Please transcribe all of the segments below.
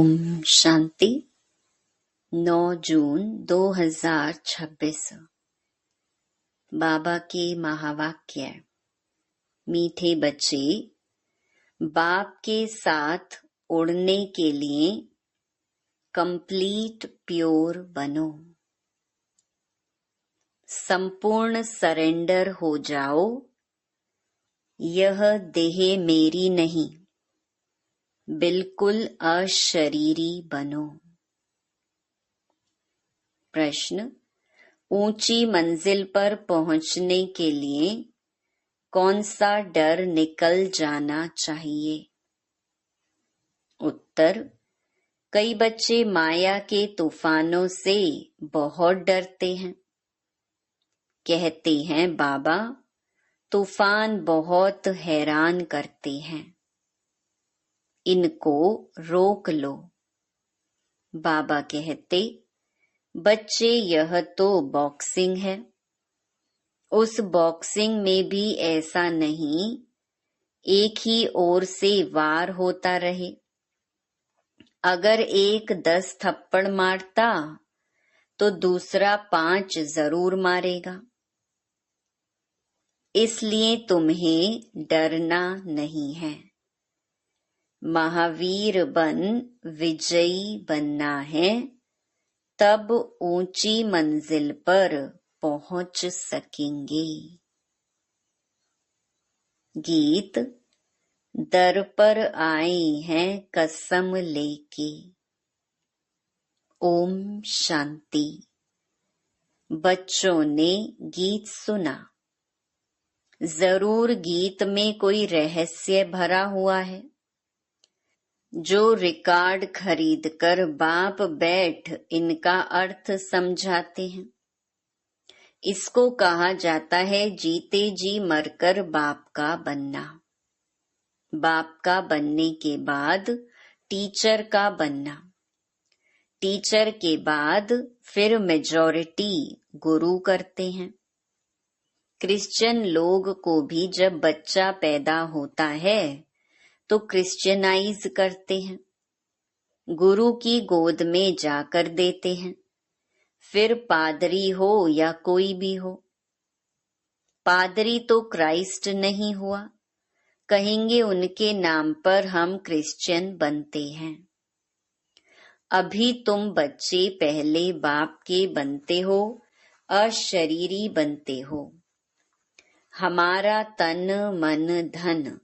ओम शांति। 9 जून 2026। बाबा के महावाक्य। मीठे बच्चे, बाप के साथ उड़ने के लिए कंप्लीट प्योर बनो। संपूर्ण सरेंडर हो जाओ। यह देह मेरी नहीं, बिल्कुल अशरीरी बनो। प्रश्न: ऊंची मंजिल पर पहुंचने के लिए कौन सा डर निकल जाना चाहिए? उत्तर: कई बच्चे माया के तूफानों से बहुत डरते हैं। कहते हैं, बाबा, तूफान बहुत हैरान करते हैं, इनको रोक लो। बाबा कहते, बच्चे, यह तो बॉक्सिंग है। उस बॉक्सिंग में भी ऐसा नहीं एक ही ओर से वार होता रहे। अगर एक 10 थप्पड़ मारता तो दूसरा 5 जरूर मारेगा। इसलिए तुम्हें डरना नहीं है। महावीर बन विजयी बनना है, तब ऊंची मंजिल पर पहुंच सकेंगे। गीत। दर पर आए हैं कसम लेके। ओम शांति। बच्चों ने गीत सुना। जरूर गीत में कोई रहस्य भरा हुआ है, जो रिकॉर्ड खरीदकर बाप बैठ इनका अर्थ समझाते हैं। इसको कहा जाता है जीते जी मरकर बाप का बनना। बाप का बनने के बाद टीचर का बनना। टीचर के बाद फिर मेजॉरिटी गुरु करते हैं। क्रिश्चियन लोग को भी जब बच्चा पैदा होता है तो क्रिश्चियनाइज करते हैं, गुरु की गोद में जाकर देते हैं। फिर पादरी हो या कोई भी हो। पादरी तो क्राइस्ट नहीं हुआ, कहेंगे उनके नाम पर हम क्रिश्चियन बनते हैं। अभी तुम बच्चे पहले बाप के बनते हो, अशरीरी बनते हो। हमारा तन मन धन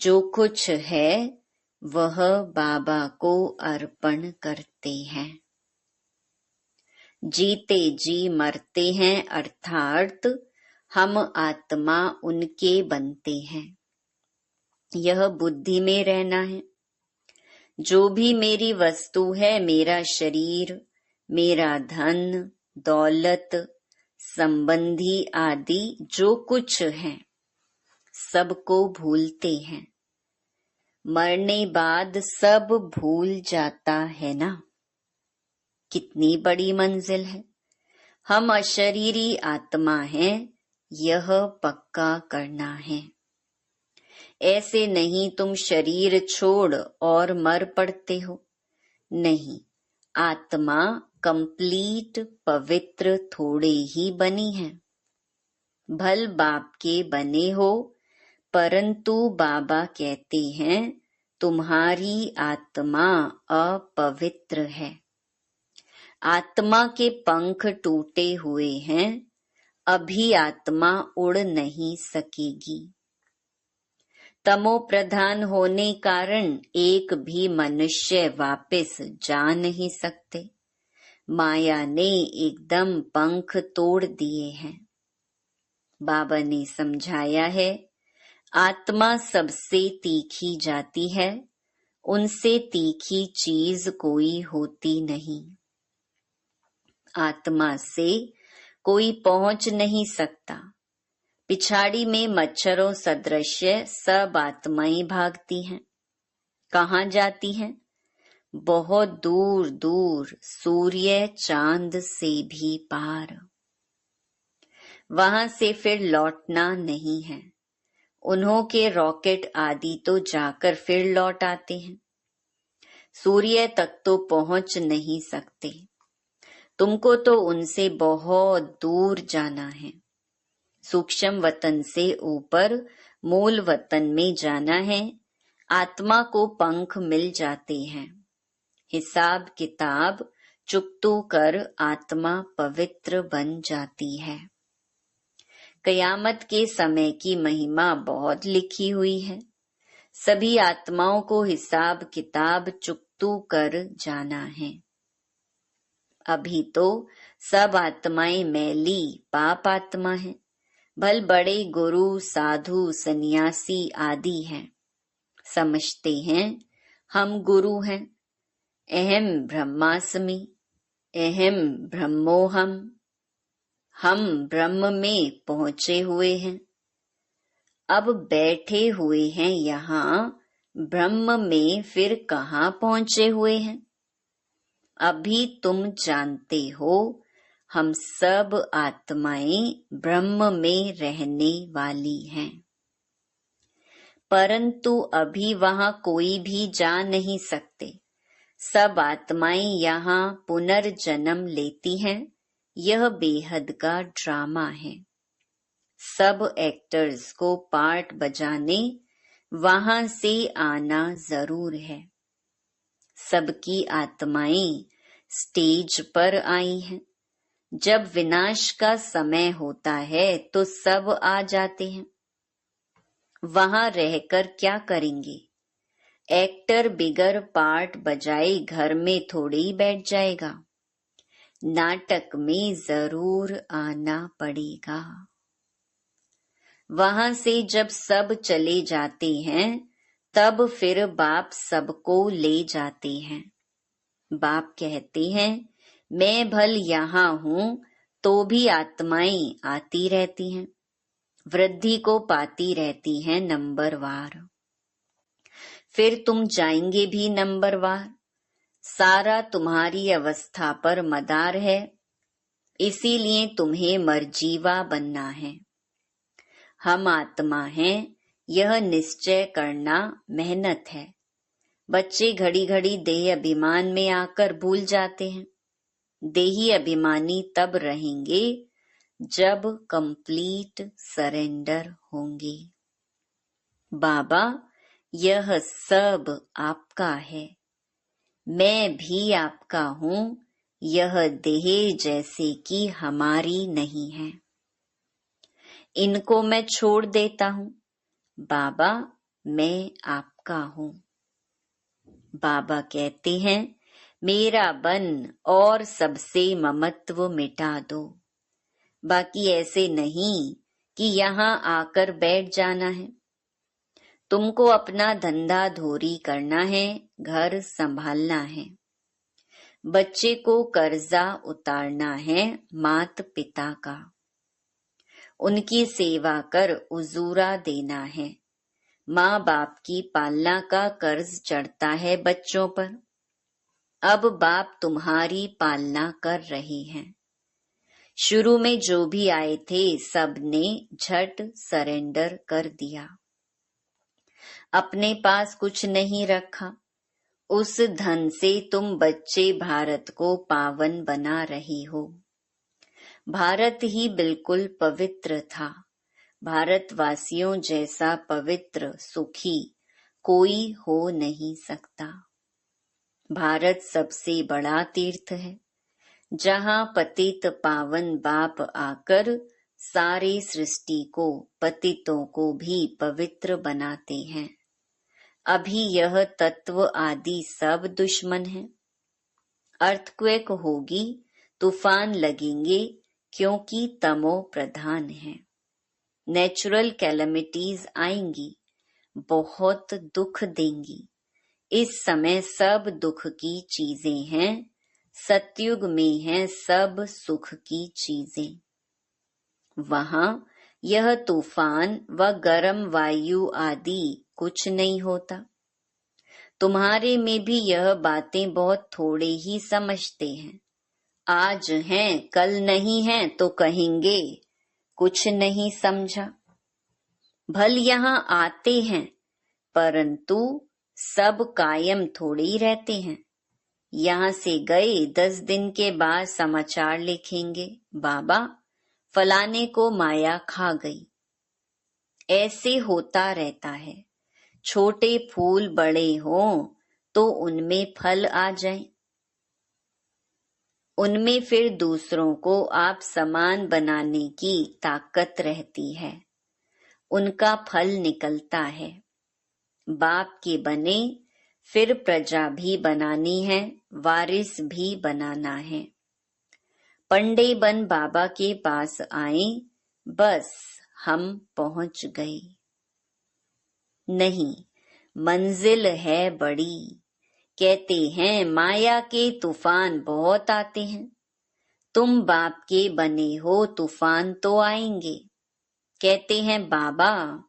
जो कुछ है वह बाबा को अर्पण करते हैं। जीते जी मरते हैं, अर्थात हम आत्मा उनके बनते हैं। यह बुद्धि में रहना है। जो भी मेरी वस्तु है, मेरा शरीर, मेरा धन, दौलत, संबंधी आदि जो कुछ है, सबको भूलते हैं। मरने बाद सब भूल जाता है ना। कितनी बड़ी मंजिल है। हम अशरीरी आत्मा हैं, यह पक्का करना है। ऐसे नहीं तुम शरीर छोड़ और मर पड़ते हो। नहीं, आत्मा कंप्लीट पवित्र थोड़े ही बनी है। भल बाप के बने हो, परंतु बाबा कहते हैं तुम्हारी आत्मा अपवित्र है। आत्मा के पंख टूटे हुए हैं, अभी आत्मा उड़ नहीं सकेगी। तमो प्रधान होने कारण एक भी मनुष्य वापस जा नहीं सकते। माया ने एकदम पंख तोड़ दिए हैं। बाबा ने समझाया है, आत्मा सबसे तीखी जाती है, उनसे तीखी चीज कोई होती नहीं। आत्मा से कोई पहुंच नहीं सकता। पिछाड़ी में मच्छरों सदृश सब आत्माएं भागती हैं। कहाँ जाती हैं? बहुत दूर दूर, सूर्य चांद से भी पार। वहां से फिर लौटना नहीं है। उन्हों के रॉकेट आदि तो जाकर फिर लौट आते हैं। सूर्य तक तो पहुंच नहीं सकते। तुमको तो उनसे बहुत दूर जाना है। सूक्ष्म वतन से ऊपर मूल वतन में जाना है। आत्मा को पंख मिल जाते हैं। हिसाब किताब चुकतू कर आत्मा पवित्र बन जाती है। कयामत के समय की महिमा बहुत लिखी हुई है। सभी आत्माओं को हिसाब किताब चुकतू कर जाना है। अभी तो सब आत्माएं मैली पाप आत्मा हैं। भल बड़े गुरु साधु सन्यासी आदि हैं। समझते हैं हम गुरु हैं। अहम ब्रह्मास्मि, अहम ब्रह्मोहम। हम ब्रह्म में पहुंचे हुए हैं। अब बैठे हुए हैं यहाँ, ब्रह्म में फिर कहाँ पहुंचे हुए हैं? अभी तुम जानते हो हम सब आत्माएं ब्रह्म में रहने वाली हैं, परंतु अभी वहां कोई भी जा नहीं सकते। सब आत्माएं यहाँ पुनर्जन्म लेती हैं। यह बेहद का ड्रामा है। सब एक्टर्स को पार्ट बजाने वहां से आना जरूर है। सबकी आत्माएं स्टेज पर आई हैं। जब विनाश का समय होता है तो सब आ जाते हैं। वहां रहकर क्या करेंगे? एक्टर बिगर पार्ट बजाए घर में थोड़ी बैठ जाएगा। नाटक में जरूर आना पड़ेगा। वहां से जब सब चले जाते हैं तब फिर बाप सबको ले जाते हैं। बाप कहते हैं मैं भल यहाँ हूँ तो भी आत्माएं आती रहती हैं, वृद्धि को पाती रहती हैं नंबरवार। फिर तुम जाएंगे भी नंबरवार। सारा तुम्हारी अवस्था पर मदार है, इसीलिए तुम्हें मरजीवा बनना है। हम आत्मा हैं, यह निश्चय करना मेहनत है। बच्चे घड़ी घड़ी देह अभिमान में आकर भूल जाते हैं। देही अभिमानी तब रहेंगे जब कंप्लीट सरेंडर होंगे। बाबा, यह सब आपका है, मैं भी आपका हूँ। यह देह जैसे कि हमारी नहीं है, इनको मैं छोड़ देता हूँ। बाबा, मैं आपका हूँ। बाबा कहते हैं मेरा बन और सबसे ममत्व मिटा दो। बाकी ऐसे नहीं कि यहाँ आकर बैठ जाना है। तुमको अपना धंधा धोरी करना है, घर संभालना है। बच्चे को कर्जा उतारना है मात पिता का। उनकी सेवा कर उजूरा देना है। माँ बाप की पालना का कर्ज चढ़ता है बच्चों पर। अब बाप तुम्हारी पालना कर रहे हैं। शुरू में जो भी आए थे सबने झट सरेंडर कर दिया। अपने पास कुछ नहीं रखा। उस धन से तुम बच्चे भारत को पावन बना रही हो। भारत ही बिल्कुल पवित्र था। भारतवासियों जैसा पवित्र सुखी कोई हो नहीं सकता। भारत सबसे बड़ा तीर्थ है, जहाँ पतित पावन बाप आकर सारी सृष्टि को, पतितों को भी पवित्र बनाते हैं। अभी यह तत्व आदि सब दुश्मन हैं। अर्थक्वेक होगी, तूफान लगेंगे, क्योंकि तमो प्रधान है। नेचुरल कैलेमिटीज आएंगी, बहुत दुख देंगी। इस समय सब दुख की चीजें हैं। सतयुग में है सब सुख की चीजें। वहां यह तूफान व गर्म वायु आदि कुछ नहीं होता। तुम्हारे में भी यह बातें बहुत थोड़े ही समझते हैं। आज हैं कल नहीं हैं तो कहेंगे कुछ नहीं समझा। भल यहाँ आते हैं, परंतु सब कायम थोड़े ही रहते हैं। यहाँ से गए 10 दिन के बाद समाचार लिखेंगे, बाबा फलाने को माया खा गई। ऐसे होता रहता है। छोटे फूल बड़े हों तो उनमें फल आ जाए, उनमें फिर दूसरों को आप समान बनाने की ताकत रहती है, उनका फल निकलता है। बाप के बने फिर प्रजा भी बनानी है, वारिस भी बनाना है। पंडे बन बाबा के पास आए, बस हम पहुंच गए। नहीं, मंजिल है बड़ी। कहते हैं माया के तूफान बहुत आते हैं। तुम बाप के बने हो, तूफान तो आएंगे। कहते हैं बाबा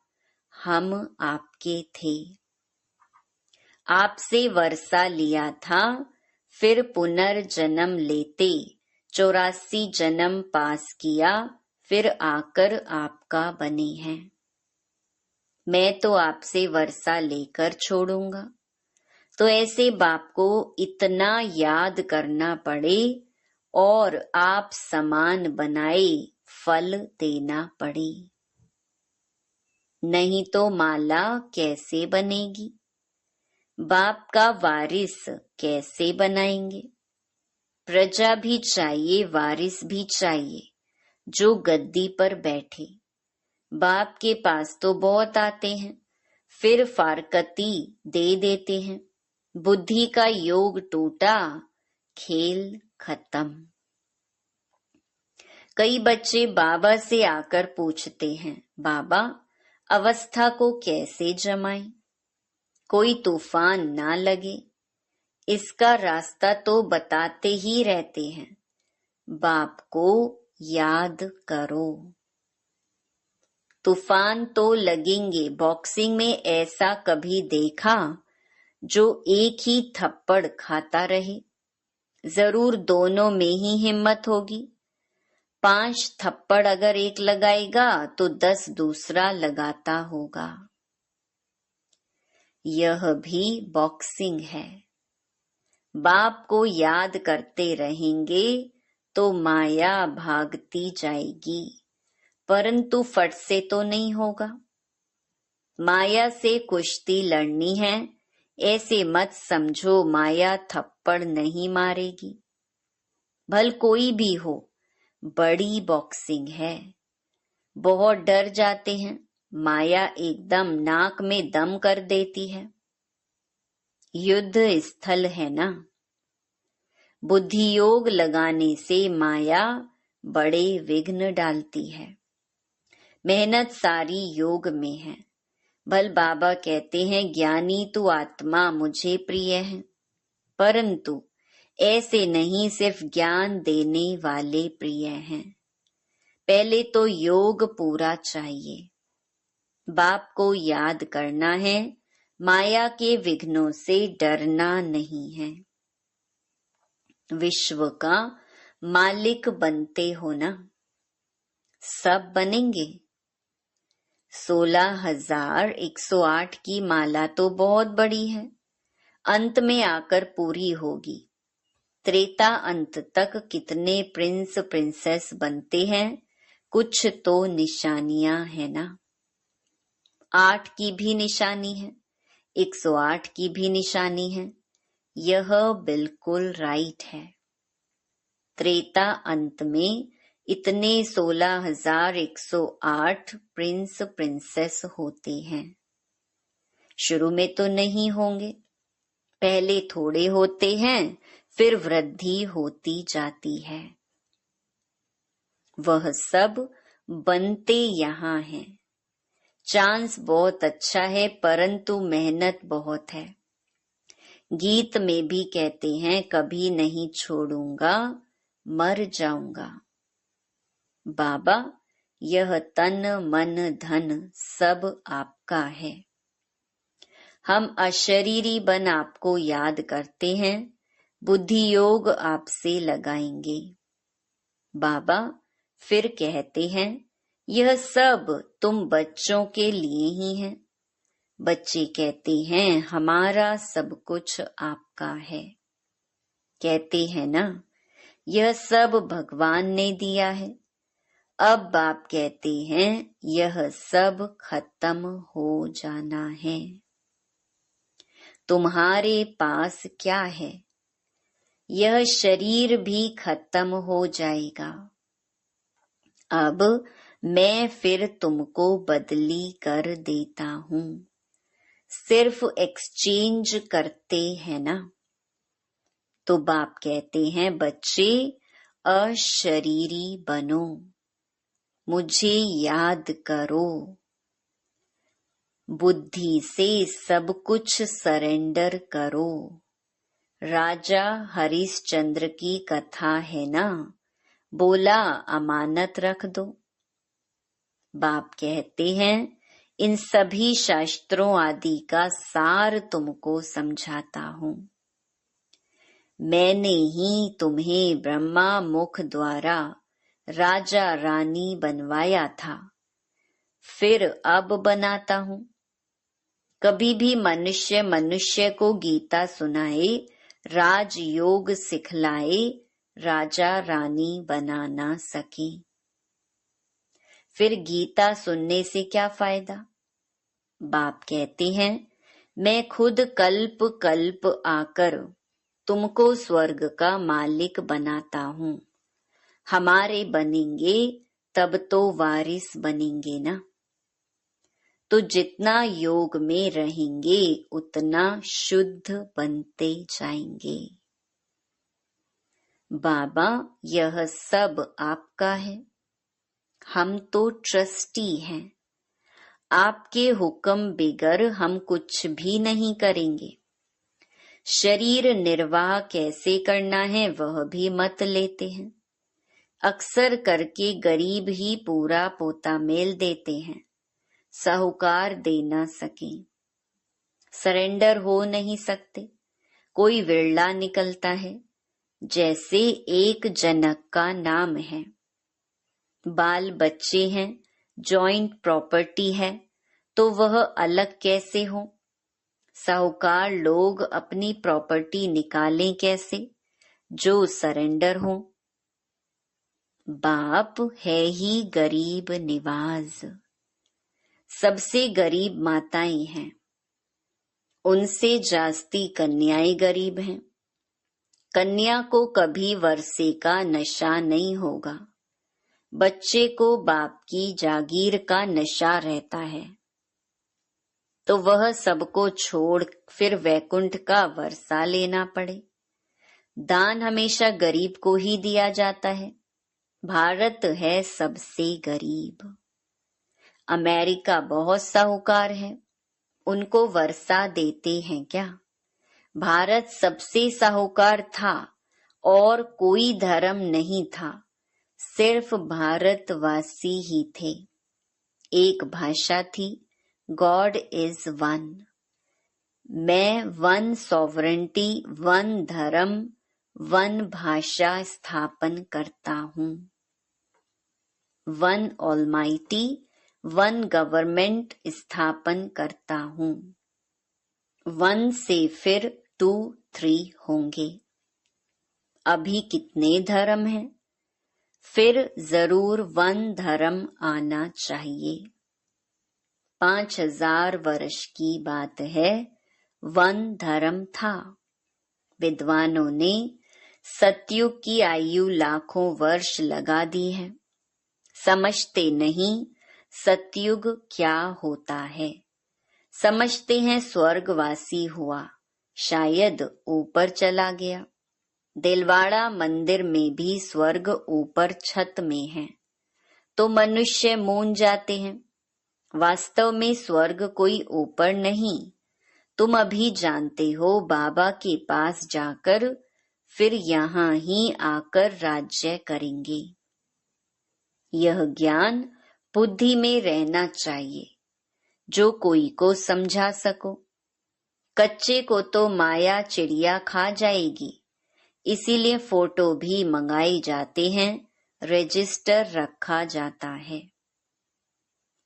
हम आपके थे, आपसे वर्षा लिया था, फिर पुनर्जन्म लेते 84 जन्म पास किया, फिर आकर आपका बने हैं। मैं तो आपसे वर्षा लेकर छोड़ूंगा। तो ऐसे बाप को इतना याद करना पड़े और आप समान बनाए फल देना पड़े, नहीं तो माला कैसे बनेगी? बाप का वारिस कैसे बनाएंगे? प्रजा भी चाहिए, वारिस भी चाहिए जो गद्दी पर बैठे। बाप के पास तो बहुत आते हैं, फिर फारकती दे देते हैं। बुद्धि का योग टूटा, खेल खत्म। कई बच्चे बाबा से आकर पूछते हैं, बाबा अवस्था को कैसे जमाएं? कोई तूफान ना लगे, इसका रास्ता तो बताते ही रहते हैं। बाप को याद करो। तूफान तो लगेंगे। बॉक्सिंग में ऐसा कभी देखा जो एक ही थप्पड़ खाता रहे? जरूर दोनों में ही हिम्मत होगी। 5 थप्पड़ अगर एक लगाएगा तो 10 दूसरा लगाता होगा। यह भी बॉक्सिंग है। बाप को याद करते रहेंगे तो माया भागती जाएगी, परंतु फट से तो नहीं होगा। माया से कुश्ती लड़नी है, ऐसे मत समझो माया थप्पड़ नहीं मारेगी। भल कोई भी हो, बड़ी बॉक्सिंग है। बहुत डर जाते हैं, माया एकदम नाक में दम कर देती है। युद्ध स्थल है ना। बुद्धि योग लगाने से माया बड़े विघ्न डालती है। मेहनत सारी योग में है। भल बाबा कहते हैं ज्ञानी तू आत्मा मुझे प्रिय है, परंतु ऐसे नहीं सिर्फ ज्ञान देने वाले प्रिय हैं। पहले तो योग पूरा चाहिए। बाप को याद करना है, माया के विघ्नों से डरना नहीं है। विश्व का मालिक बनते हो ना? सब बनेंगे। 16,108 की माला तो बहुत बड़ी है, अंत में आकर पूरी होगी। त्रेता अंत तक कितने प्रिंस प्रिंसेस बनते हैं, कुछ तो निशानियां है ना। 8 की भी निशानी है, 108 की भी निशानी है। यह बिल्कुल राइट है। त्रेता अंत में इतने 16,108 प्रिंस प्रिंसेस होते हैं। शुरू में तो नहीं होंगे, पहले थोड़े होते हैं, फिर वृद्धि होती जाती है। वह सब बनते यहाँ हैं। चांस बहुत अच्छा है, परंतु मेहनत बहुत है। गीत में भी कहते हैं कभी नहीं छोड़ूंगा, मर जाऊंगा। बाबा यह तन मन धन सब आपका है। हम अशरीरी बन आपको याद करते हैं, बुद्धि योग आपसे लगाएंगे। बाबा फिर कहते हैं यह सब तुम बच्चों के लिए ही है। बच्चे कहते हैं हमारा सब कुछ आपका है। कहते हैं ना, यह सब भगवान ने दिया है। अब बाप कहते हैं यह सब खत्म हो जाना है। तुम्हारे पास क्या है? यह शरीर भी खत्म हो जाएगा। अब मैं फिर तुमको बदली कर देता हूँ। सिर्फ एक्सचेंज करते हैं ना। तो बाप कहते हैं बच्चे अशरीरी बनो, मुझे याद करो। बुद्धि से सब कुछ सरेंडर करो। राजा हरिश्चंद्र की कथा है ना, बोला अमानत रख दो। बाप कहते हैं इन सभी शास्त्रों आदि का सार तुमको समझाता हूँ। मैंने ही तुम्हें ब्रह्मा मुख द्वारा राजा रानी बनवाया था, फिर अब बनाता हूँ। कभी भी मनुष्य मनुष्य को गीता सुनाए, राजयोग सिखलाए, राजा रानी बना ना सके। फिर गीता सुनने से क्या फायदा? बाप कहते हैं मैं खुद कल्प कल्प आकर तुमको स्वर्ग का मालिक बनाता हूँ। हमारे बनेंगे तब तो वारिस बनेंगे ना। तो जितना योग में रहेंगे उतना शुद्ध बनते जाएंगे। बाबा यह सब आपका है, हम तो ट्रस्टी हैं। आपके हुक्म बिगर हम कुछ भी नहीं करेंगे। शरीर निर्वाह कैसे करना है वह भी मत लेते हैं। अक्सर करके गरीब ही पूरा पोता मेल देते हैं, साहूकार दे ना सके। सरेंडर हो नहीं सकते, कोई विरला निकलता है। जैसे एक जनक का नाम है, बाल बच्चे हैं, जॉइंट प्रॉपर्टी है, तो वह अलग कैसे हो? साहूकार लोग अपनी प्रॉपर्टी निकालें कैसे? जो सरेंडर हो। बाप है ही गरीब निवाज। सबसे गरीब माताएं हैं, उनसे जास्ती कन्याएं गरीब हैं। कन्या को कभी वर्षे का नशा नहीं होगा। बच्चे को बाप की जागीर का नशा रहता है, तो वह सबको छोड़ फिर वैकुंठ का वर्षा लेना पड़े। दान हमेशा गरीब को ही दिया जाता है। भारत है सबसे गरीब। अमेरिका बहुत साहूकार है, उनको वर्षा देते हैं क्या? भारत सबसे साहूकार था और कोई धर्म नहीं था, सिर्फ भारतवासी ही थे। एक भाषा थी, गॉड इज वन। मैं वन सॉवरेंटी, वन धर्म, वन भाषा स्थापन करता हूँ। वन ऑलमाइटी, वन गवर्नमेंट स्थापन करता हूँ। वन से फिर 2, 3 होंगे। अभी कितने धर्म हैं? फिर जरूर वन धर्म आना चाहिए। 5000 वर्ष की बात है, वन धर्म था। विद्वानों ने सतयुग की आयु लाखों वर्ष लगा दी है। समझते नहीं सतयुग क्या होता है। समझते हैं स्वर्गवासी हुआ, शायद ऊपर चला गया। दिलवाड़ा मंदिर में भी स्वर्ग ऊपर छत में है, तो मनुष्य मूंझ जाते हैं। वास्तव में स्वर्ग कोई ऊपर नहीं। तुम अभी जानते हो बाबा के पास जाकर फिर यहाँ ही आकर राज्य करेंगे। यह ज्ञान बुद्धि में रहना चाहिए, जो कोई को समझा सको। कच्चे को तो माया चिड़िया खा जाएगी, इसीलिए फोटो भी मंगाए जाते हैं, रजिस्टर रखा जाता है।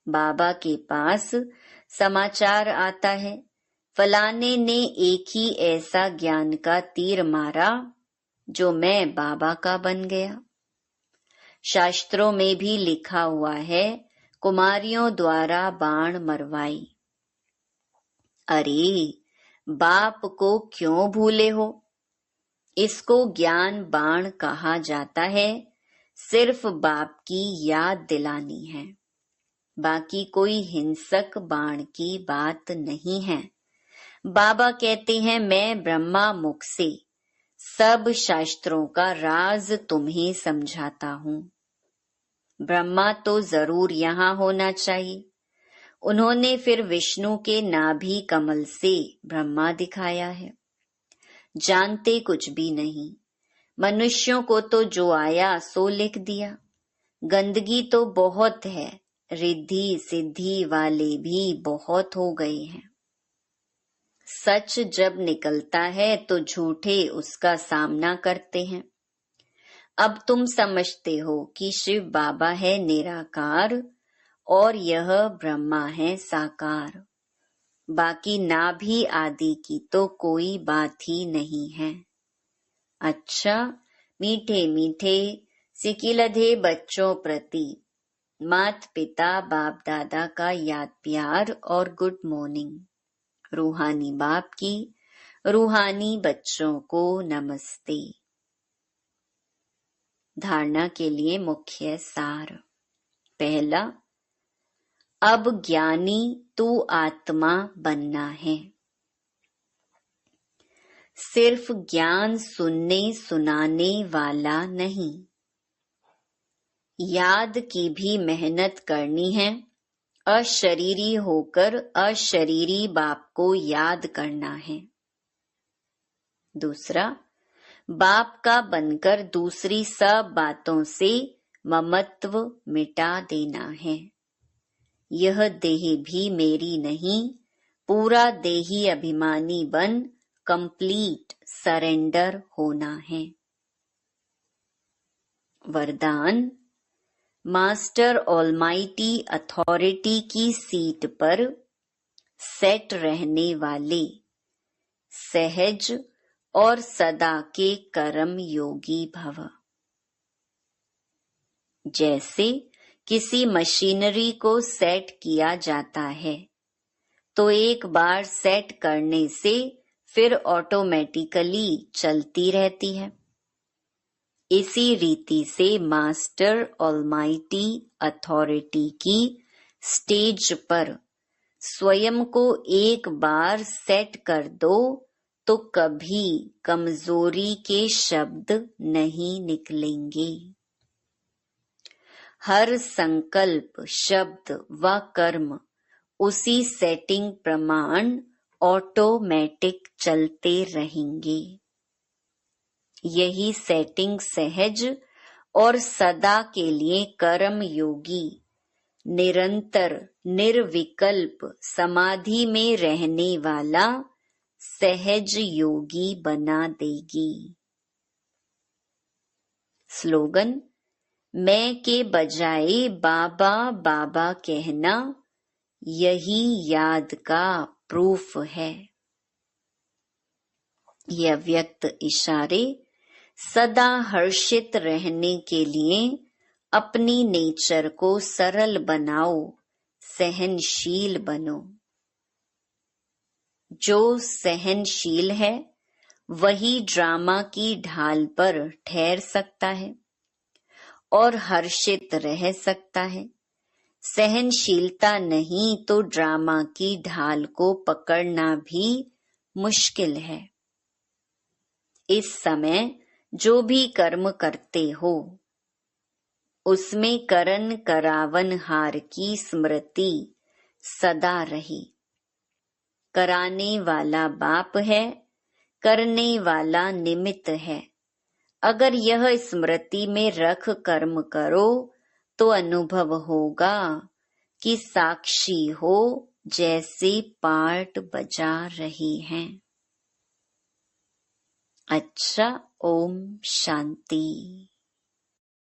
बाबा के पास समाचार आता है, फलाने ने एक ही ऐसा ज्ञान का तीर मारा जो मैं बाबा का बन गया। शास्त्रों में भी लिखा हुआ है, कुमारियों द्वारा बाण मरवाई। अरे, बाप को क्यों भूले हो? इसको ज्ञान बाण कहा जाता है। सिर्फ बाप की याद दिलानी है, बाकी कोई हिंसक बाण की बात नहीं है। बाबा कहते हैं, मैं ब्रह्मा मुख से सब शास्त्रों का राज तुम्हें समझाता हूँ। ब्रह्मा तो जरूर यहाँ होना चाहिए। उन्होंने फिर विष्णु के नाभि कमल से ब्रह्मा दिखाया है। जानते कुछ भी नहीं। मनुष्यों को तो जो आया सो लिख दिया। गंदगी तो बहुत है, रिद्धि सिद्धि वाले भी बहुत हो गए हैं। सच जब निकलता है तो झूठे उसका सामना करते हैं। अब तुम समझते हो कि शिव बाबा है निराकार और यह ब्रह्मा है साकार। बाकी नाभि आदि की तो कोई बात ही नहीं है। अच्छा, मीठे मीठे सिकिलधे बच्चों प्रति मात पिता बाप दादा का याद प्यार और गुड मॉर्निंग। रूहानी बाप की रूहानी बच्चों को नमस्ते। धारणा के लिए मुख्य सार। पहला, अब ज्ञानी तू आत्मा बनना है। सिर्फ ज्ञान सुनने सुनाने वाला नहीं, याद की भी मेहनत करनी है। अशरीरी होकर अशरीरी बाप को याद करना है। दूसरा, बाप का बनकर दूसरी सब बातों से ममत्व मिटा देना है। यह देह भी मेरी नहीं, पूरा देही अभिमानी बन कंप्लीट सरेंडर होना है। वरदान, मास्टर ऑलमाइटी अथॉरिटी की सीट पर सेट रहने वाले सहज और सदा के कर्म योगी भव। जैसे किसी मशीनरी को सेट किया जाता है तो एक बार सेट करने से फिर ऑटोमेटिकली चलती रहती है। इसी रीति से मास्टर ऑलमाइटी अथॉरिटी की स्टेज पर स्वयं को एक बार सेट कर दो तो कभी कमजोरी के शब्द नहीं निकलेंगे। हर संकल्प, शब्द व कर्म उसी सेटिंग प्रमाण ऑटोमेटिक चलते रहेंगे। यही सेटिंग सहज और सदा के लिए कर्म योगी निरंतर निर्विकल्प समाधि में रहने वाला सहज योगी बना देगी। स्लोगन, मैं के बजाय बाबा बाबा कहना यही याद का प्रूफ है। ये अव्यक्त इशारे सदा हर्षित रहने के लिए अपनी नेचर को सरल बनाओ, सहनशील बनो। जो सहनशील है वही ड्रामा की ढाल पर ठहर सकता है और हर्षित रह सकता है। सहनशीलता नहीं तो ड्रामा की ढाल को पकड़ना भी मुश्किल है। इस समय जो भी कर्म करते हो उसमें करन करावन हार की स्मृति सदा रही। कराने वाला बाप है, करने वाला निमित्त है। अगर यह स्मृति में रख कर्म करो तो अनुभव होगा कि साक्षी हो जैसे पार्ट बजा रही हैं। अच्छा, ओम शांति।